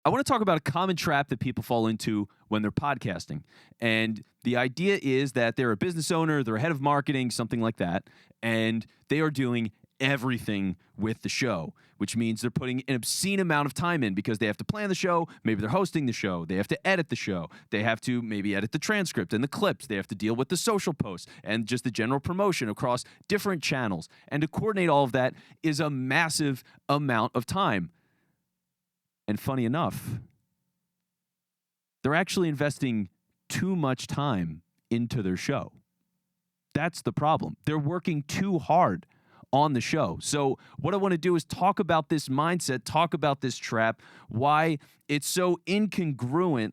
I want to talk about a common trap that people fall into when they're podcasting. And the idea is that they're a business owner, they're a head of marketing, something like that, and they are doing everything with the show, which means they're putting an obscene amount of time in because they have to plan the show, maybe they're hosting the show, they have to edit the show, they have to maybe edit the transcript and the clips, they have to deal with the social posts and just the general promotion across different channels. And to coordinate all of that is a massive amount of time. And funny enough, they're actually investing too much time into their show. That's the problem. They're working too hard on the show. So what I want to do is talk about this mindset, talk about this trap, why it's so incongruent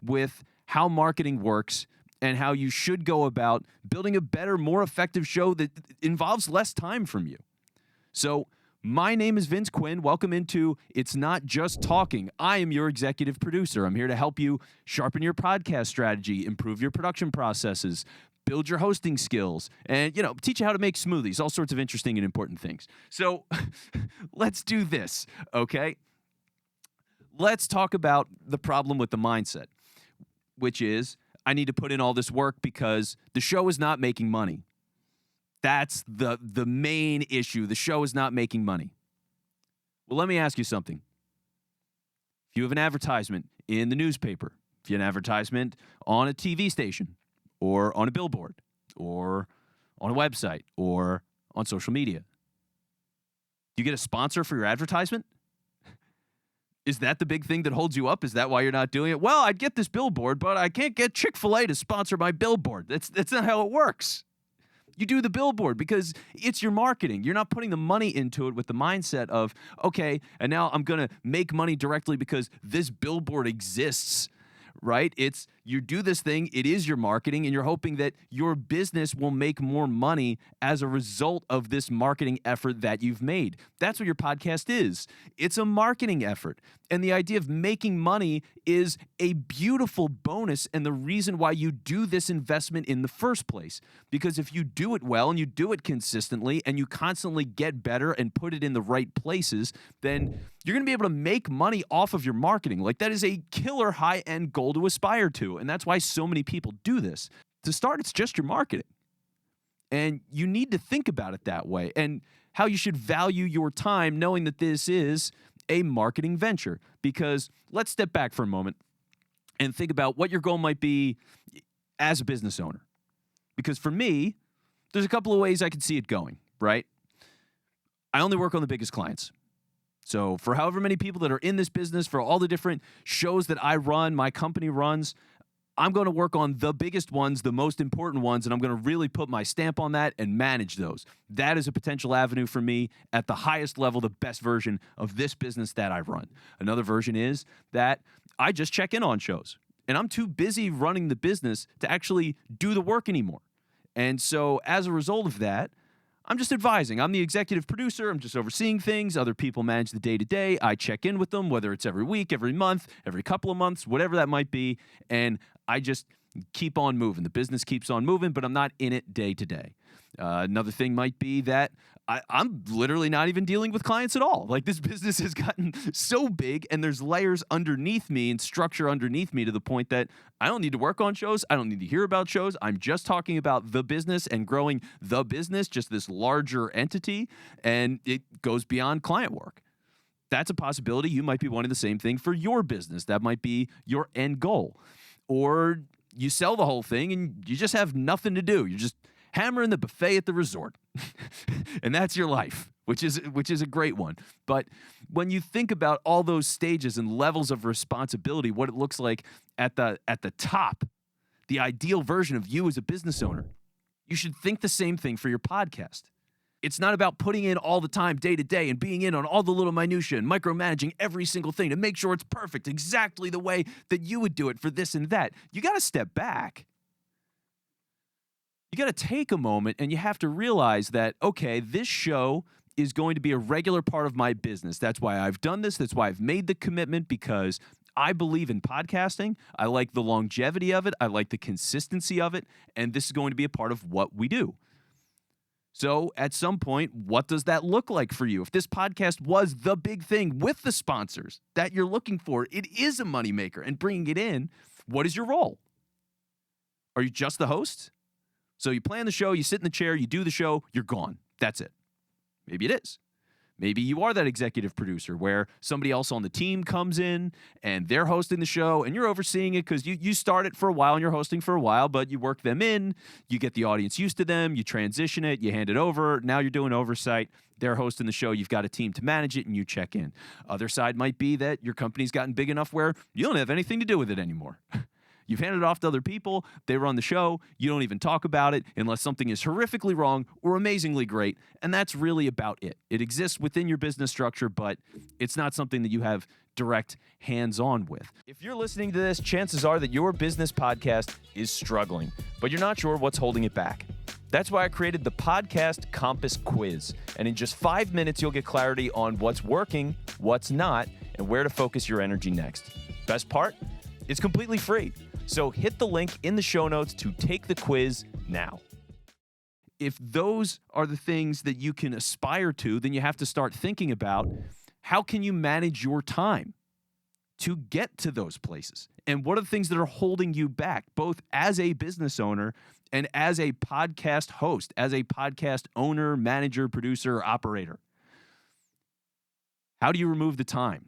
with how marketing works and how you should go about building a better, more effective show that involves less time from you. So my name is Vince Quinn. Welcome into It's Not Just Talking. I am your executive producer. I'm here to help you sharpen your podcast strategy, improve your production processes, build your hosting skills, and, teach you how to make smoothies, all sorts of interesting and important things. So let's do this, okay? Let's talk about the problem with the mindset, which is I need to put in all this work because the show is not making money. That's the main issue. The show is not making money. Well, let me ask you something. If you have an advertisement in the newspaper, if you have an advertisement on a TV station, or on a billboard, or on a website, or on social media, do you get a sponsor for your advertisement? Is that the big thing that holds you up? Is that why you're not doing it? Well, I'd get this billboard, but I can't get Chick-fil-A to sponsor my billboard. That's not how it works. You do the billboard because it's your marketing. You're not putting the money into it with the mindset of, okay, and now I'm going to make money directly because this billboard exists, right? It's you do this thing, it is your marketing, and you're hoping that your business will make more money as a result of this marketing effort that you've made. That's what your podcast is. It's a marketing effort. And the idea of making money is a beautiful bonus and the reason why you do this investment in the first place. Because if you do it well and you do it consistently and you constantly get better and put it in the right places, then you're going to be able to make money off of your marketing. Like, that is a killer high-end goal to aspire to. And that's why so many people do this. To start, it's just your marketing. And you need to think about it that way and how you should value your time knowing that this is a marketing venture. Because let's step back for a moment and think about what your goal might be as a business owner. Because for me, there's a couple of ways I can see it going, right? I only work on the biggest clients. So for however many people that are in this business, for all the different shows that I run, my company runs, I'm going to work on the biggest ones, the most important ones, and I'm going to really put my stamp on that and manage those. That is a potential avenue for me at the highest level, the best version of this business that I run. Another version is that I just check in on shows, and I'm too busy running the business to actually do the work anymore. And so as a result of that, I'm just advising. I'm the executive producer. I'm just overseeing things. Other people manage the day-to-day. I check in with them, whether it's every week, every month, every couple of months, whatever that might be. And I just keep on moving. The business keeps on moving, but I'm not in it day-to-day. Another thing might be that I'm literally not even dealing with clients at all. Like, this business has gotten so big and there's layers underneath me and structure underneath me to the point that I don't need to work on shows. I don't need to hear about shows. I'm just talking about the business and growing the business, just this larger entity, and it goes beyond client work. That's a possibility. You might be wanting the same thing for your business. That might be your end goal. Or you sell the whole thing and you just have nothing to do. You're just hammering the buffet at the resort. And that's your life, which is a great one. But when you think about all those stages and levels of responsibility, what it looks like at the top, the ideal version of you as a business owner, you should think the same thing for your podcast. It's not about putting in all the time day to day and being in on all the little minutia and micromanaging every single thing to make sure it's perfect exactly the way that you would do it for this and that. You got to step back. You got to take a moment and you have to realize that, okay, this show is going to be a regular part of my business. That's why I've done this. That's why I've made the commitment, because I believe in podcasting. I like the longevity of it. I like the consistency of it. And this is going to be a part of what we do. So at some point, what does that look like for you? If this podcast was the big thing with the sponsors that you're looking for, it is a moneymaker, and bringing it in, what is your role? Are you just the host? So you plan the show, you sit in the chair, you do the show, you're gone. That's it. Maybe it is. Maybe you are that executive producer where somebody else on the team comes in and they're hosting the show and you're overseeing it because you start it for a while and you're hosting for a while, but you work them in, you get the audience used to them, you transition it, you hand it over. Now you're doing oversight. They're hosting the show. You've got a team to manage it and you check in. Other side might be that your company's gotten big enough where you don't have anything to do with it anymore. You've handed it off to other people. They run the show. You don't even talk about it unless something is horrifically wrong or amazingly great. And that's really about it. It exists within your business structure, but it's not something that you have direct hands-on with. If you're listening to this, chances are that your business podcast is struggling, but you're not sure what's holding it back. That's why I created the Podcast Compass Quiz. And in just 5 minutes, you'll get clarity on what's working, what's not, and where to focus your energy next. Best part? It's completely free. So hit the link in the show notes to take the quiz now. If those are the things that you can aspire to, then you have to start thinking about how can you manage your time to get to those places? And what are the things that are holding you back, both as a business owner and as a podcast host, as a podcast owner, manager, producer, operator? How do you remove the time?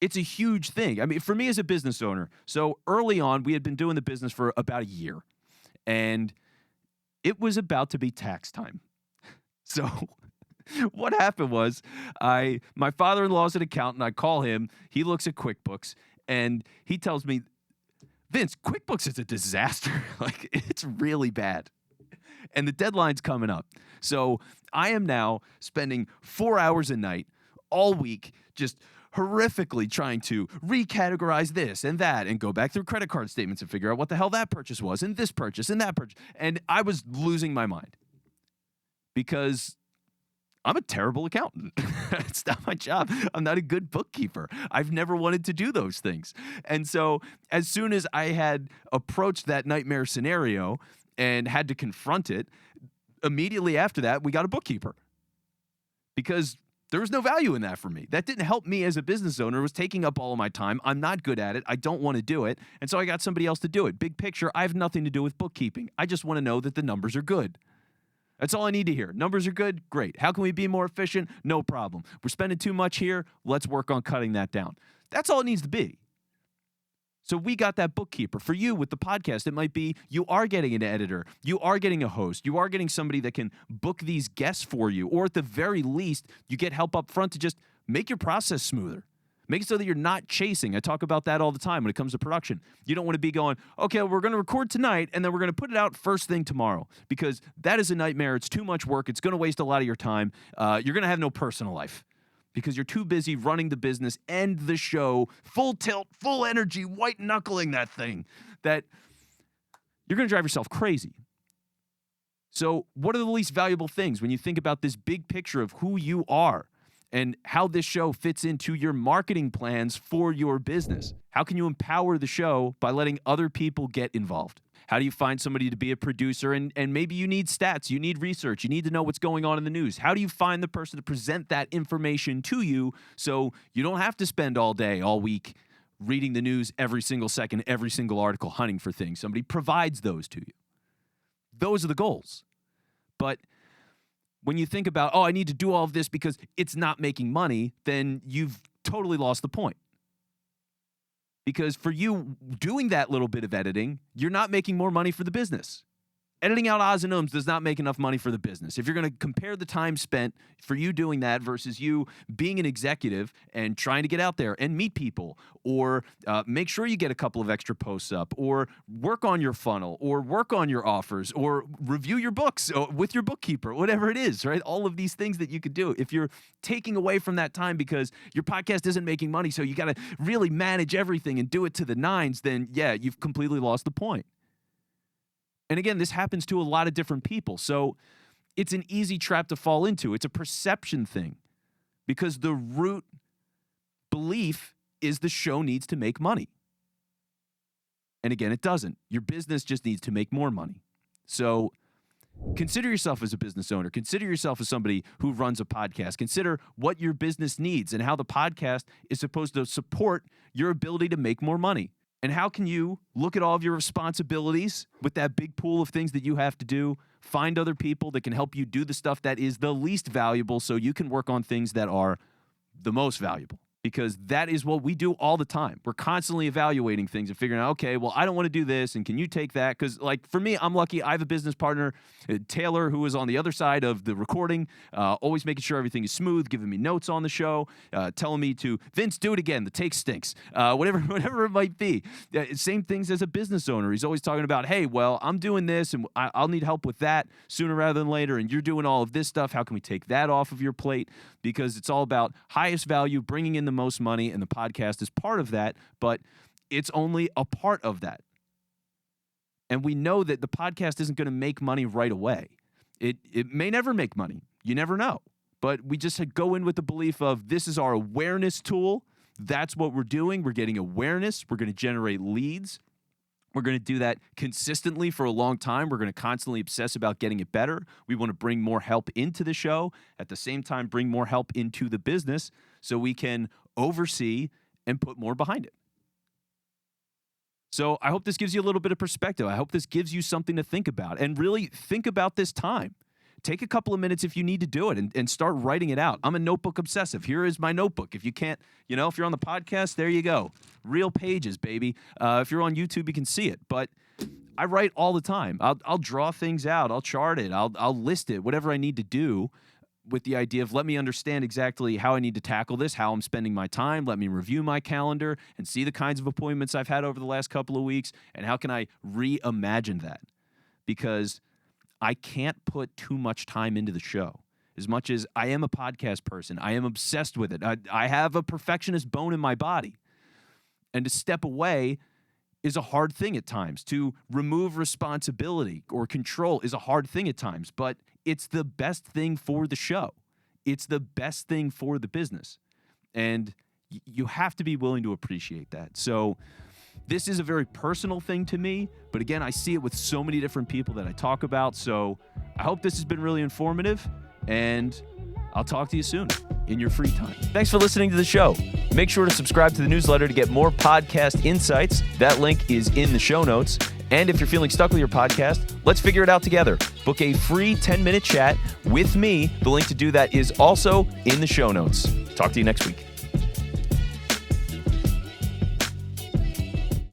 It's a huge thing. I mean, for me as a business owner, so early on, we had been doing the business for about a year, and it was about to be tax time. So what happened was my father-in-law's an accountant. I call him. He looks at QuickBooks, and he tells me, Vince, QuickBooks is a disaster. Like, it's really bad. And the deadline's coming up. So I am now spending 4 hours a night all week just horrifically trying to recategorize this and that and go back through credit card statements and figure out what the hell that purchase was and this purchase and that purchase. And I was losing my mind because I'm a terrible accountant. It's not my job. I'm not a good bookkeeper. I've never wanted to do those things. And so as soon as I had approached that nightmare scenario and had to confront it, immediately after that, we got a bookkeeper because there was no value in that for me. That didn't help me as a business owner. It was taking up all of my time. I'm not good at it. I don't want to do it. And so I got somebody else to do it. Big picture, I have nothing to do with bookkeeping. I just want to know that the numbers are good. That's all I need to hear. Numbers are good? Great. How can we be more efficient? No problem. We're spending too much here. Let's work on cutting that down. That's all it needs to be. So we got that bookkeeper. For you with the podcast, it might be you are getting an editor, you are getting a host, you are getting somebody that can book these guests for you, or at the very least, you get help up front to just make your process smoother. Make it so that you're not chasing. I talk about that all the time when it comes to production. You don't want to be going, okay, we're going to record tonight, and then we're going to put it out first thing tomorrow, because that is a nightmare. It's too much work. It's going to waste a lot of your time. You're going to have no personal life, because you're too busy running the business and the show, full tilt, full energy, white knuckling that thing, that you're going to drive yourself crazy. So what are the least valuable things when you think about this big picture of who you are and how this show fits into your marketing plans for your business? How can you empower the show by letting other people get involved? How do you find somebody to be a producer? And maybe you need stats, you need research, you need to know what's going on in the news. How do you find the person to present that information to you so you don't have to spend all day, all week reading the news every single second, every single article, hunting for things? Somebody provides those to you. Those are the goals. But when you think about, I need to do all of this because it's not making money, then you've totally lost the point. Because for you doing that little bit of editing, you're not making more money for the business. Editing out odds and ums does not make enough money for the business. If you're going to compare the time spent for you doing that versus you being an executive and trying to get out there and meet people, or make sure you get a couple of extra posts up, or work on your funnel, or work on your offers, or review your books with your bookkeeper, whatever it is, right? All of these things that you could do. If you're taking away from that time because your podcast isn't making money, so you got to really manage everything and do it to the nines, then yeah, you've completely lost the point. And again, this happens to a lot of different people. So it's an easy trap to fall into. It's a perception thing because the root belief is the show needs to make money. And again, it doesn't. Your business just needs to make more money. So Consider yourself as a business owner. Consider yourself as somebody who runs a podcast. Consider what your business needs and how the podcast is supposed to support your ability to make more money. And how can you look at all of your responsibilities with that big pool of things that you have to do, find other people that can help you do the stuff that is the least valuable so you can work on things that are the most valuable. Because that is what we do all the time. We're constantly evaluating things and figuring out, okay, well, I don't want to do this, and can you take that? Because, like, for me, I'm lucky. I have a business partner, Taylor, who is on the other side of the recording, always making sure everything is smooth, giving me notes on the show, telling me to, Vince, do it again. The take stinks. Whatever it might be. Same things as a business owner. He's always talking about, hey, well, I'm doing this, and I'll need help with that sooner rather than later, and you're doing all of this stuff. How can we take that off of your plate? Because it's all about highest value, bringing in the most money, and the podcast is part of that, but it's only a part of that. And we know that the podcast isn't going to make money right away. It may never make money. You never know. But we just go in with the belief of this is our awareness tool. That's what we're doing. We're getting awareness. We're going to generate leads. We're going to do that consistently for a long time. We're going to constantly obsess about getting it better. We want to bring more help into the show. At the same time, bring more help into the business so we can oversee and put more behind it. So I hope this gives you a little bit of perspective. I hope this gives you something to think about. And really think about this time. Take a couple of minutes if you need to do it and start writing it out. I'm a notebook obsessive. Here is my notebook. If you can't, if you're on the podcast, there you go. Real pages, baby. If you're on YouTube, you can see it. But I write all the time. I'll draw things out. I'll chart it. I'll list it, whatever I need to do, with the idea of let me understand exactly how I need to tackle this, how I'm spending my time. Let me review my calendar and see the kinds of appointments I've had over the last couple of weeks, and how can I reimagine that? Because I can't put too much time into the show. As much as I am a podcast person, I am obsessed with it. I have a perfectionist bone in my body. And to step away is a hard thing at times. To remove responsibility or control is a hard thing at times. But it's the best thing for the show. It's the best thing for the business. And you have to be willing to appreciate that. So this is a very personal thing to me, but again, I see it with so many different people that I talk about. So I hope this has been really informative, and I'll talk to you soon in your free time. Thanks for listening to the show. Make sure to subscribe to the newsletter to get more podcast insights. That link is in the show notes. And if you're feeling stuck with your podcast, let's figure it out together. Book a free 10-minute chat with me. The link to do that is also in the show notes. Talk to you next week.